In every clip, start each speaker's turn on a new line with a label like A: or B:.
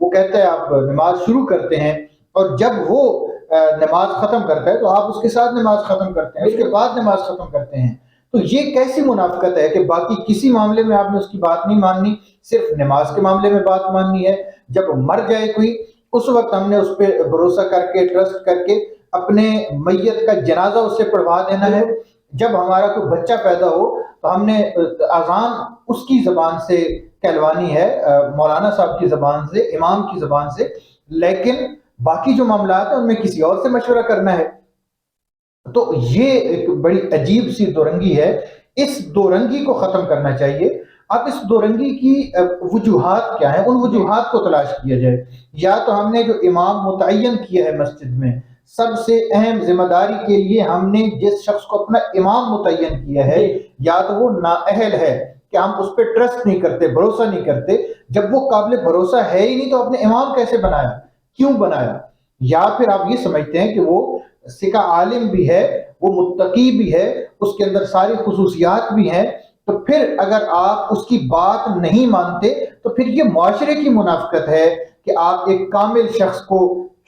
A: وہ کہتا ہے آپ نماز شروع کرتے ہیں اور جب وہ نماز ختم کرتا ہے تو آپ اس کے ساتھ نماز ختم کرتے ہیں، اس کے بعد نماز ختم کرتے ہیں. تو یہ کیسی منافقت ہے کہ باقی کسی معاملے میں آپ نے اس کی بات نہیں ماننی، صرف نماز کے معاملے میں بات ماننی ہے. جب مر جائے کوئی اس وقت ہم نے اس پہ بھروسہ کر کے ٹرسٹ کر کے اپنے میت کا جنازہ اس سے پڑھوا دینا ہے. جب ہمارا کوئی بچہ پیدا ہو تو ہم نے اذان اس کی زبان سے کہلوانی ہے، مولانا صاحب کی زبان سے، امام کی زبان سے، لیکن باقی جو معاملات ہیں ان میں کسی اور سے مشورہ کرنا ہے. تو یہ ایک بڑی عجیب سی دو رنگی ہے. اس دو رنگی کو ختم کرنا چاہیے. اب اس دو رنگی کی وجوہات کیا ہیں، ان وجوہات کو تلاش کیا جائے. یا تو ہم نے جو امام متعین کیا ہے مسجد میں، سب سے اہم ذمہ داری کے لیے ہم نے جس شخص کو اپنا امام متعین کیا ہے، یا تو وہ نااہل ہے کہ ہم اس پہ ٹرسٹ نہیں کرتے، بھروسہ نہیں کرتے. جب وہ قابل بھروسہ ہے ہی نہیں تو اپنے امام کیسے بنایا، کیوں بنایا؟ یا پھر آپ یہ سمجھتے ہیں کہ وہ سکہ عالم بھی ہے، وہ متقی بھی ہے، اس کے اندر ساری خصوصیات بھی ہیں، تو پھر اگر آپ اس کی بات نہیں مانتے تو پھر یہ معاشرے کی منافقت ہے کہ آپ ایک کامل شخص کو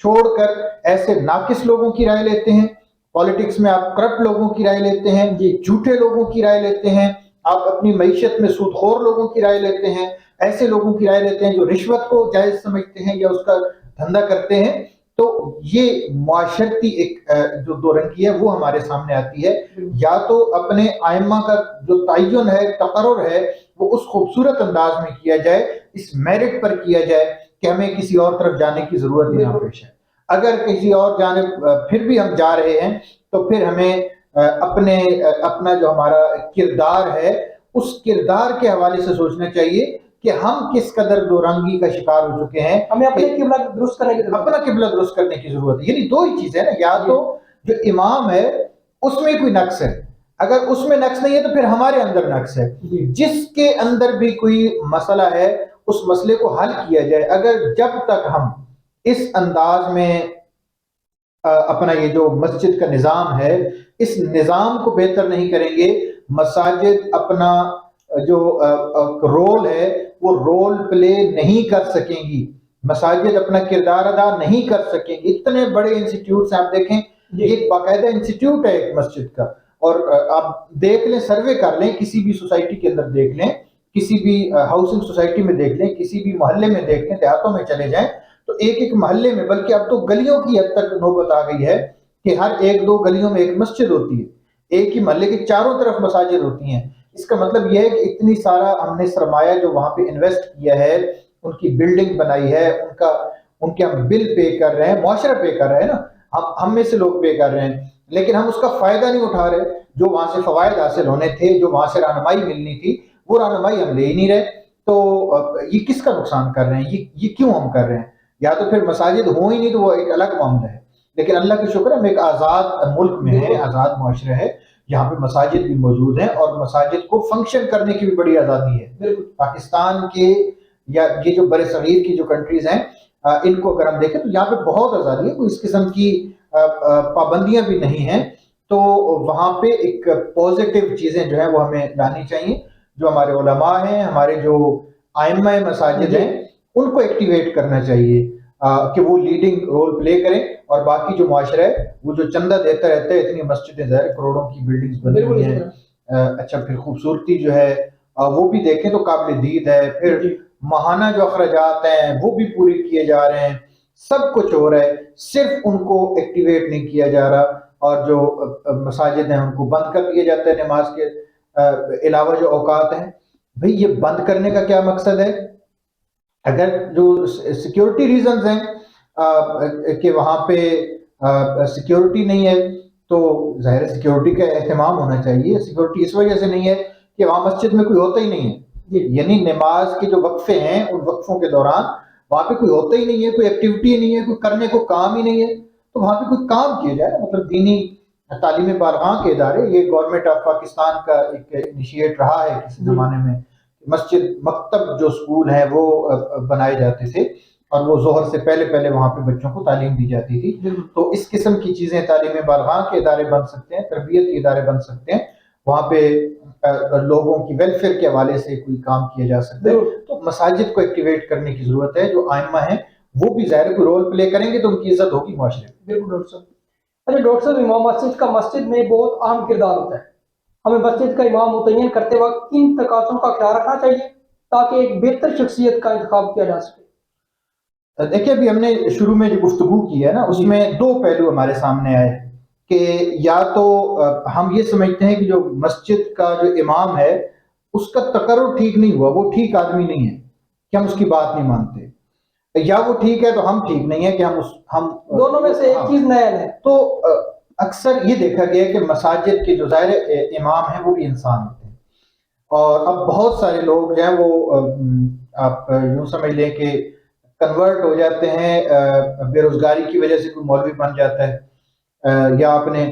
A: چھوڑ کر ایسے ناقص لوگوں کی رائے لیتے ہیں. پالیٹکس میں آپ کرپٹ لوگوں کی رائے لیتے ہیں، جھوٹے لوگوں کی رائے لیتے ہیں، آپ اپنی معیشت میں سود خور لوگوں کی رائے لیتے ہیں، ایسے لوگوں کی رائے لیتے ہیں جو رشوت کو جائز سمجھتے ہیں یا اس کا دھندا کرتے ہیں. تو یہ معاشرتی ایک جو دو رنگی ہے وہ ہمارے سامنے آتی ہے. یا تو اپنے ائمہ کا جو تعین ہے، تقرر ہے، وہ اس خوبصورت انداز میں کیا جائے، اس میرٹ پر کیا جائے کہ ہمیں کسی اور طرف جانے کی ضرورت ہی نہ پیش ہے. اگر کسی اور جانب پھر بھی ہم جا رہے ہیں تو پھر ہمیں اپنا جو ہمارا کردار ہے اس کردار کے حوالے سے سوچنا چاہیے کہ ہم کس قدر دو رنگی کا شکار ہو چکے ہیں.
B: ہمیں اپنے قبلہ درست کرنے کی ضرورت
A: اپنا قبلہ درست کرنے کی ضرورت ہے. یعنی دو ہی چیزیں نا، یا تو جو امام ہے اس میں کوئی نقص ہے، اگر اس میں نقص نہیں ہے تو پھر ہمارے اندر نقص ہے. جس کے اندر بھی کوئی مسئلہ ہے اس مسئلے کو حل کیا جائے. اگر جب تک ہم اس انداز میں اپنا یہ جو مسجد کا نظام ہے اس نظام کو بہتر نہیں کریں گے، مساجد اپنا جو رول ہے وہ رول پلے نہیں کر سکیں گی، مساجد اپنا کردار ادا نہیں کر سکیں گی. اتنے بڑے انسٹیٹیوٹس آپ دیکھیں، یہ ایک باقاعدہ انسٹیٹیوٹ ہے ایک مسجد کا، اور آپ دیکھ لیں، سروے کر لیں، کسی بھی سوسائٹی کے اندر دیکھ لیں، کسی بھی ہاؤسنگ سوسائٹی میں دیکھ لیں، کسی بھی محلے میں دیکھ لیں، دیہاتوں میں چلے جائیں تو ایک ایک محلے میں، بلکہ اب تو گلیوں کی حد تک نوبت آ گئی ہے کہ ہر ایک دو گلیوں میں ایک مسجد ہوتی ہے، ایک ہی محلے کے چاروں طرف مساجد ہوتی ہیں. اس کا مطلب یہ ہے کہ اتنی سارا ہم نے سرمایہ جو وہاں پہ انویسٹ کیا ہے، ان کی بلڈنگ بنائی ہے، ان کے ہم بل پے کر رہے ہیں، معاشرہ پے کر رہے ہیں نا، ہم میں سے لوگ پے کر رہے ہیں، لیکن ہم اس کا فائدہ نہیں اٹھا رہے. جو وہاں سے فوائد حاصل ہونے تھے، جو وہاں سے رہنمائی ملنی تھی، وہ رہنمائی ہم لے ہی نہیں رہے. تو یہ کس کا نقصان کر رہے ہیں، یہ کیوں ہم کر رہے ہیں؟ یا تو پھر مساجد ہوں ہی نہیں تو وہ ایک الگ معاملہ ہے. لیکن اللہ کا شکر ہے ہم ایک آزاد ملک میں ہیں، آزاد معاشرہ ہے، یہاں پہ مساجد بھی موجود ہیں اور مساجد کو فنکشن کرنے کی بھی بڑی آزادی ہے. پاکستان کے یا یہ جو بر صغیر کی جو کنٹریز ہیں ان کو اگر ہم دیکھیں تو یہاں پہ بہت آزادی ہے، کوئی اس قسم کی پابندیاں بھی نہیں ہیں. تو وہاں پہ ایک پازیٹیو چیزیں جو ہیں وہ ہمیں لانی چاہیے. جو ہمارے علماء ہیں، ہمارے جو ائمہ مساجد ہیں، ان کو ایکٹیویٹ کرنا چاہیے کہ وہ لیڈنگ رول پلے کریں، اور باقی جو معاشرہ ہے وہ جو چندہ دیتا رہتا ہے، اتنی مسجدیں ظاہر کروڑوں کی بلڈنگز بنی ہوئی ہیں. اچھا پھر خوبصورتی جو ہے وہ بھی دیکھیں تو قابل دید ہے. پھر ماہانہ جو اخراجات ہیں وہ بھی پورے کیے جا رہے ہیں، سب کچھ ہو رہا ہے، صرف ان کو ایکٹیویٹ نہیں کیا جا رہا. اور جو مساجد ہیں ان کو بند کر دیا جاتا ہے نماز کے علاوہ جو اوقات ہیں. بھئی یہ بند کرنے کا کیا مقصد ہے؟ اگر جو سیکیورٹی ریزنز ہیں کہ وہاں پہ سیکیورٹی نہیں ہے تو ظاہر سیکیورٹی کا اہتمام ہونا چاہیے. سیکیورٹی اس وجہ سے نہیں ہے کہ وہاں مسجد میں کوئی ہوتا ہی نہیں ہے، یعنی نماز کے جو وقفے ہیں ان وقفوں کے دوران وہاں پہ کوئی ہوتا ہی نہیں ہے، کوئی ایکٹیویٹی نہیں ہے، کوئی کرنے کو کام ہی نہیں ہے، تو وہاں پہ کوئی کام کیا جائے. مطلب دینی تعلیم بالغاں کے ادارے، یہ گورنمنٹ آف پاکستان کا ایک انیشیٹ رہا ہے کسی زمانے میں، مسجد مکتب جو سکول ہیں وہ بنائے جاتے تھے اور وہ ظہر سے پہلے وہاں پہ بچوں کو تعلیم دی جاتی تھی. تو اس قسم کی چیزیں تعلیم بالغاں کے ادارے بن سکتے ہیں، تربیت کے ادارے بن سکتے ہیں. وہاں پہ لوگوں کی ویلفیئر کے حوالے سے کوئی کام کیا جا سکتا ہے، تو مساجد کو ایکٹیویٹ کرنے کی ضرورت ہے. جو ائمہ ہیں وہ بھی ظاہر کوئی رول پلے کریں گے تو ان کی عزت ہوگی معاشرے میں.
B: بالکل ڈاکٹر صاحب. اچھا ڈاکٹر صاحب، امام مسجد کا مسجد میں بہت اہم کردار ہوتا ہے. ہمیں مسجد کا امام متعین کرتے وقت کن تقاضوں کا خیال رکھنا چاہیے تاکہ ایک بہتر شخصیت کا انتخاب کیا جا سکے؟
A: دیکھیں ابھی ہم نے شروع میں جو گفتگو کی ہے نا، اس میں دو پہلو ہمارے سامنے آئے کہ یا تو ہم یہ سمجھتے ہیں کہ جو مسجد کا جو امام ہے اس کا تقرر ٹھیک نہیں ہوا، وہ ٹھیک آدمی نہیں ہے کہ ہم اس کی بات نہیں مانتے، یا وہ ٹھیک ہے تو ہم ٹھیک نہیں ہے کہ ہم
B: دونوں میں سے ایک چیز نیا ہے.
A: تو اکثر یہ دیکھا گیا ہے کہ مساجد کے جو ظاہر امام ہیں وہ بھی انسان ہوتے ہیں، اور اب بہت سارے لوگ جو ہیں وہ آپ یوں سمجھ لیں کہ کنورٹ ہو جاتے ہیں، بے روزگاری کی وجہ سے کوئی مولوی بن جاتا ہے، یا آپ نے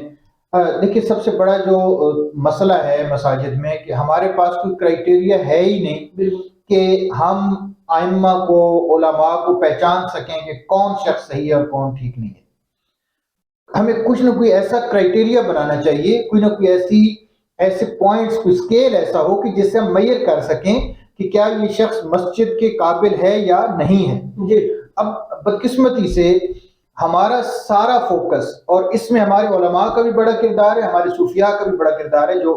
A: دیکھیے سب سے بڑا جو مسئلہ ہے مساجد میں کہ ہمارے پاس کوئی کرائٹیریا ہے ہی نہیں کہ ہم ائمہ کو، علماء کو پہچان سکیں کہ کون شخص صحیح ہے اور کون ٹھیک نہیں ہے. ہمیں کچھ نہ کوئی ایسا کرائٹیریا بنانا چاہیے، کوئی نہ کوئی ایسے پوائنٹس، کوئی اسکیل ایسا ہو کہ جس سے ہم میئر کر سکیں کہ کیا یہ شخص مسجد کے قابل ہے یا نہیں ہے. اب بدقسمتی سے ہمارا سارا فوکس، اور اس میں ہمارے علماء کا بھی بڑا کردار ہے، ہمارے صوفیاء کا بھی بڑا کردار ہے، جو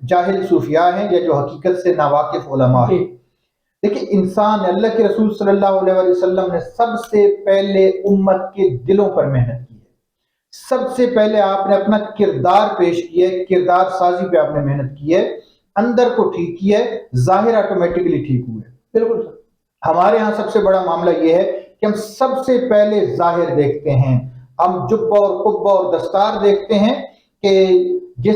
A: جاہل صوفیاء ہیں یا جو حقیقت سے ناواقف علماء ہیں. دیکھیں انسان، اللہ کے رسول صلی اللہ علیہ وسلم نے سب سے پہلے امت کے دلوں پر محنت کی ہے. سب سے پہلے آپ نے اپنا کردار پیش کیا ہے، کردار سازی پہ آپ نے محنت کی ہے، اندر کو ٹھیک کیا ہے، ظاہر آٹومیٹکلی ٹھیک ہوئے.
B: بالکل سر.
A: ہمارے ہاں سب سے بڑا معاملہ یہ ہے کہ ہم سب سے پہلے ظاہر دیکھتے ہیں، ہم جبہ اور قبہ اور دستار دیکھتے ہیں کہ جو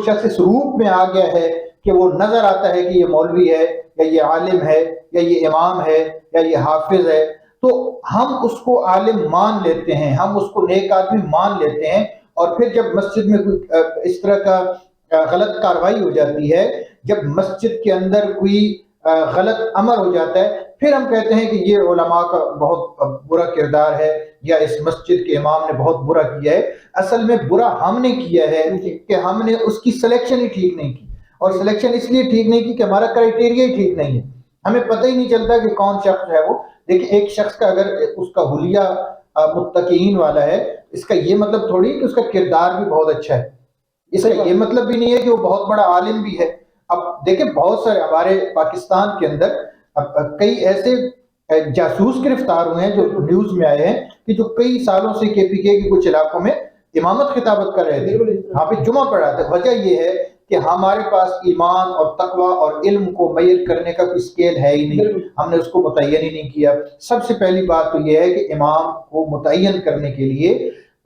A: شخص اس روپ میں آ گیا ہے کہ وہ نظر آتا ہے کہ یہ مولوی ہے یا یہ عالم ہے یا یہ امام ہے یا یہ حافظ ہے، تو ہم اس کو عالم مان لیتے ہیں، ہم اس کو نیک آدمی مان لیتے ہیں. اور پھر جب مسجد میں کوئی اس طرح کا غلط کاروائی ہو جاتی ہے، جب مسجد کے اندر کوئی غلط امر ہو جاتا ہے، پھر ہم کہتے ہیں کہ یہ علماء کا بہت برا کردار ہے یا اس مسجد کے امام نے بہت برا کیا ہے. اصل میں برا ہم نے کیا ہے کہ ہم نے اس کی سلیکشن ہی ٹھیک نہیں کی، اور سلیکشن اس لیے ٹھیک نہیں کی کہ ہمارا کرائٹیریا ہی ٹھیک نہیں ہے. ہمیں پتہ ہی نہیں چلتا کہ کون شخص ہے وہ. دیکھیں ایک شخص کا اگر اس کا حلیہ متقین والا ہے، اس کا یہ مطلب تھوڑی کہ اس کا کردار بھی بہت اچھا ہے، اس کا یہ مطلب بھی نہیں ہے کہ وہ بہت بڑا عالم بھی ہے. اب دیکھیں بہت سارے ہمارے پاکستان کے اندر کئی ایسے جاسوس گرفتار ہوئے ہیں جو نیوز میں آئے ہیں کہ جو کئی سالوں سے کے پی کے کچھ علاقوں میں امامت خطابت کر رہے تھے، وہاں پہ جمعہ پڑھا تھا. وجہ یہ ہے کہ ہمارے پاس ایمان اور تقوی اور علم کو میئر کرنے کا کوئی اسکیل ہے ہی نہیں، ہم نے اس کو متعین ہی نہیں کیا. سب سے پہلی بات تو یہ ہے کہ امام کو متعین کرنے کے لیے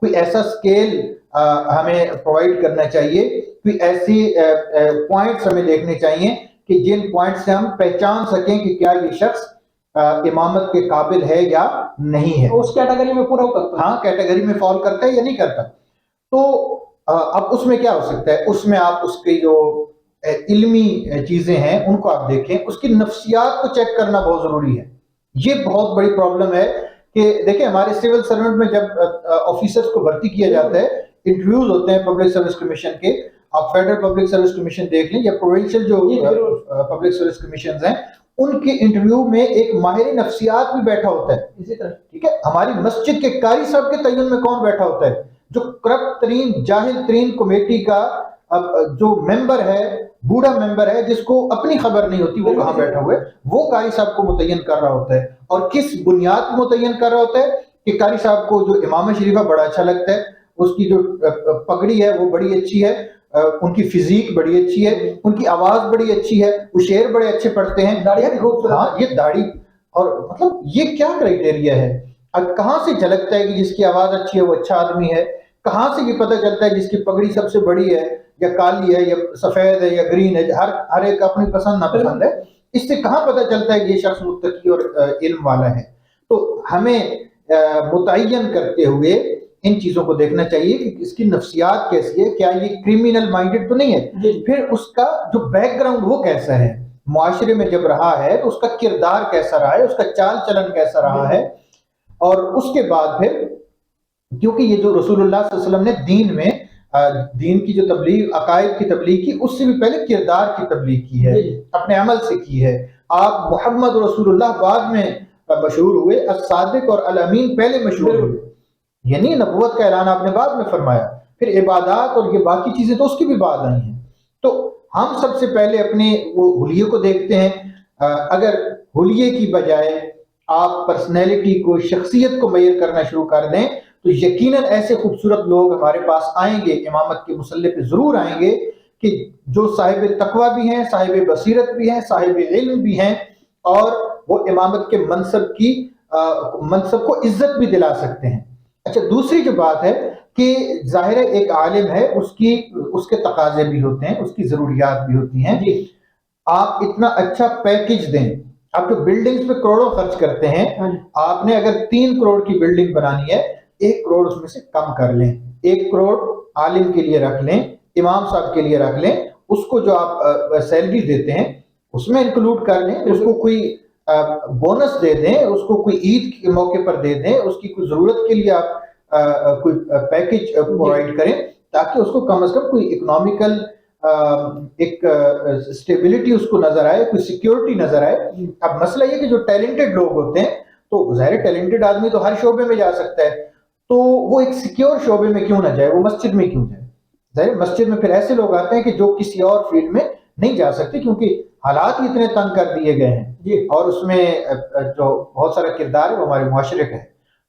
A: کوئی ایسا اسکیل ہمیں پرووائڈ کرنا چاہیے، کوئی ایسی پوائنٹس ہمیں دیکھنے چاہیے کہ جن پوائنٹ سے ہم پہچان سکیں کہ کیا یہ شخص امامت کے قابل ہے یا نہیں ہے،
B: اس کیٹیگری میں پورا کرتا ہے.
A: ہاں کیٹیگری میں فال کرتا ہے یا نہیں کرتا. تو اب اس میں کیا ہو سکتا ہے، اس میں آپ اس کی جو علمی چیزیں ہیں ان کو آپ دیکھیں، اس کی نفسیات کو چیک کرنا بہت ضروری ہے. یہ بہت بڑی پرابلم ہے کہ دیکھیں ہمارے سول سرونٹ میں جب آفیسرز کو بھرتی کیا جاتا ہے، انٹرویوز ہوتے ہیں پبلک سروس کمیشن کے. آپ فیڈرل پبلک سروس کمیشن دیکھ لیں یا پروونشل جو پبلک سروس کمیشنز ہیں، ان کے انٹرویو میں ایک ماہر نفسیات بھی بیٹھا ہوتا ہے.
B: اسی طرح
A: ٹھیک ہے، ہماری مسجد کے قاری صاحب کے تعین میں کون بیٹھا ہوتا ہے؟ جو کرپٹ ترین جاہل ترین کمیٹی کا جو ممبر ہے، بوڑھا ممبر ہے، جس کو اپنی خبر نہیں ہوتی وہ کہاں بیٹھا ہوا ہے، وہ قاری صاحب کو متعین کر رہا ہوتا ہے. اور کس بنیاد کو متعین کر رہا ہوتا ہے کہ قاری صاحب کو جو امامہ شریفہ بڑا اچھا لگتا ہے، اس کی جو پگڑی ہے وہ بڑی اچھی ہے، ان کی فزیک بڑی اچھی ہے، ان کی آواز بڑی اچھی ہے، وہ شعر بڑے اچھے پڑھتے ہیں، ہاں یہ داڑھی. اور مطلب یہ کیا کرائٹیریا ہے؟ اب کہاں سے جھلکتا ہے کہ جس کی آواز اچھی ہے وہ اچھا آدمی ہے؟ کہاں سے یہ پتہ چلتا ہے جس کی پگڑی سب سے بڑی ہے یا کالی ہے یا سفید ہے یا گرین ہے؟ ہر ایک اپنی پسند ناپسند ہے. اس سے کہاں پتہ چلتا ہے کہ یہ شخص متقی اور علم والا ہے؟ تو ہمیں متعین کرتے ہوئے ان چیزوں کو دیکھنا چاہیے کہ اس کی نفسیات کیسی ہے، کیا یہ کرمینل مائنڈڈ تو نہیں ہے، پھر اس کا جو بیک گراؤنڈ وہ کیسا ہے، معاشرے میں جب رہا ہے تو اس کا کردار کیسا رہا ہے، اس کا چال چلن کیسا رہا ہے. اور اس کے بعد پھر کیونکہ یہ جو رسول اللہ صلی اللہ علیہ وسلم نے دین میں دین کی جو تبلیغ، عقائد کی تبلیغ کی، اس سے بھی پہلے کردار کی تبلیغ کی ہے، اپنے عمل سے کی ہے. آپ محمد رسول اللہ بعد میں مشہور ہوئے، الصادق اور الامین پہلے مشہور ہوئے. یعنی نبوت کا اعلان آپ نے بعد میں فرمایا، پھر عبادات اور یہ باقی چیزیں تو اس کی بھی بعد آئی ہیں. تو ہم سب سے پہلے اپنے وہ حلیے کو دیکھتے ہیں. اگر حلیے کی بجائے آپ پرسنالٹی کو، شخصیت کو میئر کرنا شروع کر دیں تو یقیناً ایسے خوبصورت لوگ ہمارے پاس آئیں گے، امامت کے مسلح پہ ضرور آئیں گے، کہ جو صاحب تقویٰ بھی ہیں، صاحب بصیرت بھی ہیں، صاحب علم بھی ہیں، اور وہ امامت کے منصب کو عزت بھی دلا سکتے ہیں. اچھا، دوسری جو بات ہے کہ ظاہر ہے ایک عالم ہے، اس کے تقاضے بھی ہوتے ہیں، اس کی ضروریات بھی ہوتی ہیں. آپ اتنا اچھا پیکج دیں، آپ جو بلڈنگز پہ کروڑوں خرچ کرتے ہیں، آپ نے اگر 3 کروڑ کی بلڈنگ بنانی ہے، 1 کروڑ اس میں سے کم کر لیں، 1 کروڑ عالم کے لیے رکھ لیں، امام صاحب کے لیے رکھ لیں، اس کو جو آپ سیلری دیتے ہیں اس میں انکلوڈ کر لیں، اس کو کوئی بونس دے دیں، اس کو کوئی عید کے موقع پر دے دیں، اس کی کوئی ضرورت کے لیے آپ کوئی پیکج پرووائڈ کریں، تاکہ اس کو کم از کم کوئی اکنامیکل ایک اسٹیبلٹی اس کو نظر آئے، کوئی سیکیورٹی نظر آئے. اب مسئلہ یہ کہ جو ٹیلنٹڈ لوگ ہوتے ہیں، تو ظاہر ٹیلنٹڈ آدمی تو ہر شعبے میں جا سکتا ہے، تو وہ ایک سیکیور شعبے میں کیوں نہ جائے، وہ مسجد میں کیوں جائے؟ ظاہر مسجد میں پھر ایسے لوگ آتے ہیں کہ جو کسی اور فیلڈ میں نہیں جا سکتے، کیونکہ حالات ہی اتنے تنگ کر دیے گئے ہیں، اور اس میں جو بہت سارا کردار ہے وہ ہمارے معاشرے کا ہے.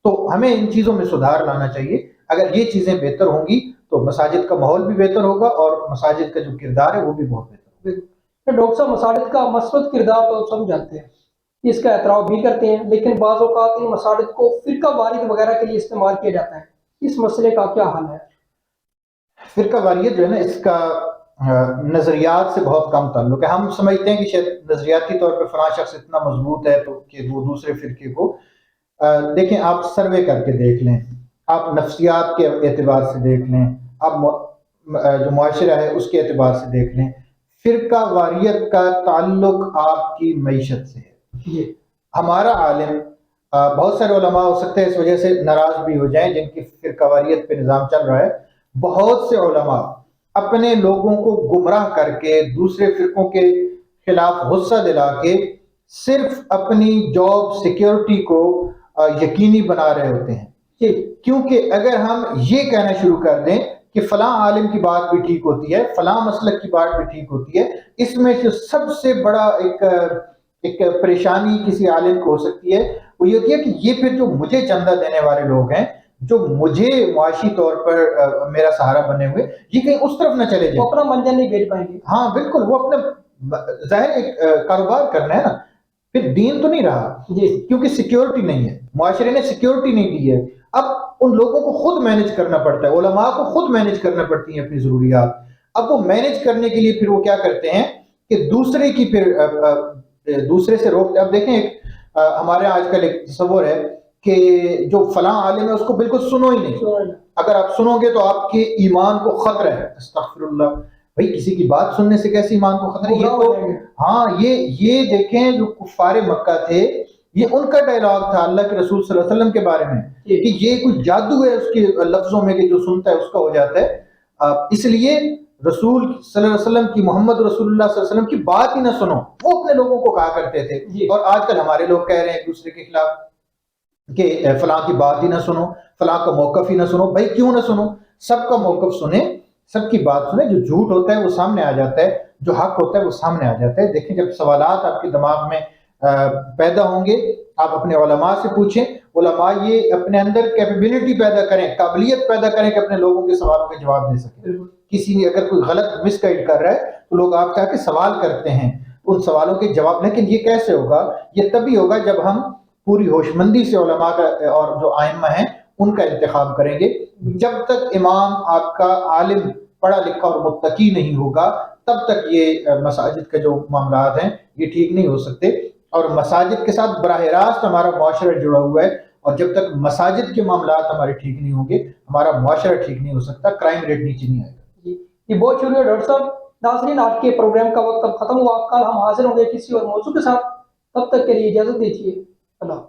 A: تو ہمیں ان چیزوں میں سدھار لانا چاہیے. اگر یہ چیزیں بہتر ہوں گی تو مساجد کا ماحول بھی بہتر ہوگا، اور مساجد کا جو کردار ہے وہ بھی بہت بہتر ہوگا.
B: ڈاکٹر صاحب، مساجد کا مثبت کردار تو سب جانتے ہیں، اس کا اعتراف بھی کرتے ہیں، لیکن بعض اوقات ان مساجد کو فرقہ واریت وغیرہ کے لیے استعمال کیا جاتا ہے. اس مسئلے کا کیا حل ہے؟
A: فرقہ واریت جو ہے نا، اس کا نظریات سے بہت کم تعلق ہے. ہم سمجھتے ہیں کہ شاید نظریاتی طور پہ فلاں شخص اتنا مضبوط ہے تو کہ وہ دوسرے فرقے کو دیکھیں. آپ سروے کر کے دیکھ لیں، آپ نفسیات کے اعتبار سے دیکھ لیں، آپ جو معاشرہ ہے اس کے اعتبار سے دیکھ لیں، فرقہ واریت کا تعلق آپ کی معیشت سے ہے. ہمارا عالم، بہت سارے علماء ہو سکتے ہیں اس وجہ سے ناراض بھی ہو جائیں جن کی فرقہ واریت پہ نظام چل رہا ہے، بہت سے علماء اپنے لوگوں کو گمراہ کر کے، دوسرے فرقوں کے خلاف غصہ دلا کے، صرف اپنی جاب سیکیورٹی کو یقینی بنا رہے ہوتے ہیں. کیونکہ اگر ہم یہ کہنا شروع کر دیں کہ فلاں عالم کی بات بھی ٹھیک ہوتی ہے، فلاں مسلک کی بات بھی ٹھیک ہوتی ہے، اس میں جو سب سے بڑا ایک پریشانی کسی عالم کو ہو سکتی ہے وہ یہ ہوتی ہے کہ یہ پھر جو مجھے چندہ دینے والے لوگ ہیں، جو مجھے معاشی طور پر میرا سہارا بنے ہوئے، یہ کہیں اس طرف نہ چلے جائیں،
B: وہ اپنا منزل نہیں بیچ پائیں گے.
A: ہاں بالکل، وہ اپنا ظاہر ایک کاروبار کرنا ہے نا، پھر دین تو نہیں رہا. کیونکہ سیکیورٹی نہیں ہے، معاشرے نے سیکیورٹی نہیں دی ہے. اب ان لوگوں کو خود مینج کرنا پڑتا ہے، علماء کو خود مینج کرنا پڑتی ہیں اپنی ضروریات. اب وہ مینج کرنے کے لیے پھر وہ کیا کرتے ہیں کہ دوسرے کی پھر دوسرے سے روک. اب دیکھیں، ایک ہمارے آج کل ایک تصور ہے کہ جو فلاں عالم ہے اس کو بالکل سنو ہی نہیں، اگر آپ سنو گے تو آپ کے ایمان کو خطرہ ہے. استغفر اللہ، بھائی کسی کی بات سننے سے کیسے ایمان کو خطرہ ہے؟ یہ تو ہاں، یہ دیکھیں جو کفار مکہ تھے، یہ ان کا ڈائلاگ تھا اللہ کے رسول صلی اللہ علیہ وسلم کے بارے میں کہ یہ کوئی جادو ہے اس کے لفظوں میں کہ جو سنتا ہے اس کا ہو جاتا ہے. اس لیے رسول صلی اللہ علیہ وسلم کی، محمد رسول اللہ صلی اللہ علیہ وسلم کی بات ہی نہ سنو، وہ اپنے لوگوں کو کہا کرتے تھے. اور آج کل ہمارے لوگ کہہ رہے ہیں ایک دوسرے کے خلاف کہ فلاں کی بات ہی نہ سنو، فلاں کا موقف ہی نہ سنو. بھائی کیوں نہ سنو؟ سب کا موقف سنیں، سب کی بات سنیں. جو جھوٹ ہوتا ہے وہ سامنے آ جاتا ہے، جو حق ہوتا ہے وہ سامنے آ جاتا ہے. دیکھیں، جب سوالات آپ کے دماغ میں پیدا ہوں گے، آپ اپنے علماء سے پوچھیں. علماء یہ اپنے اندر کیپیبلٹی پیدا کریں، قابلیت پیدا کریں کہ اپنے لوگوں کے سوالوں کے جواب دے سکیں. کسی نے اگر کوئی غلط مس گائیڈ کر رہا ہے تو لوگ آپ کے سوال کرتے ہیں، ان سوالوں کے جواب. لیکن یہ کیسے ہوگا؟ یہ تبھی ہوگا جب ہم پوری ہوشمندی سے علماء کا اور جو ائمہ ہیں ان کا انتخاب کریں گے. جب تک امام آپ کا عالم پڑھا لکھا اور متقی نہیں ہوگا، تب تک یہ مساجد کا جو معاملات ہیں یہ ٹھیک نہیں ہو سکتے. اور مساجد کے ساتھ براہ راست ہمارا معاشرہ جڑا ہوا ہے، اور جب تک مساجد کے معاملات ہمارے ٹھیک نہیں ہوں گے، ہمارا معاشرہ ٹھیک نہیں ہو سکتا، کرائم ریٹ نیچے نہیں آئے گا.
B: جی، بہت شکریہ ڈاکٹر صاحب. ناظرین، آج کے پروگرام کا وقت اب ختم ہوا. کل ہم حاضر ہوں گے کسی اور موضوع کے ساتھ. تب تک کے لیے اجازت دیجیے. اللہ.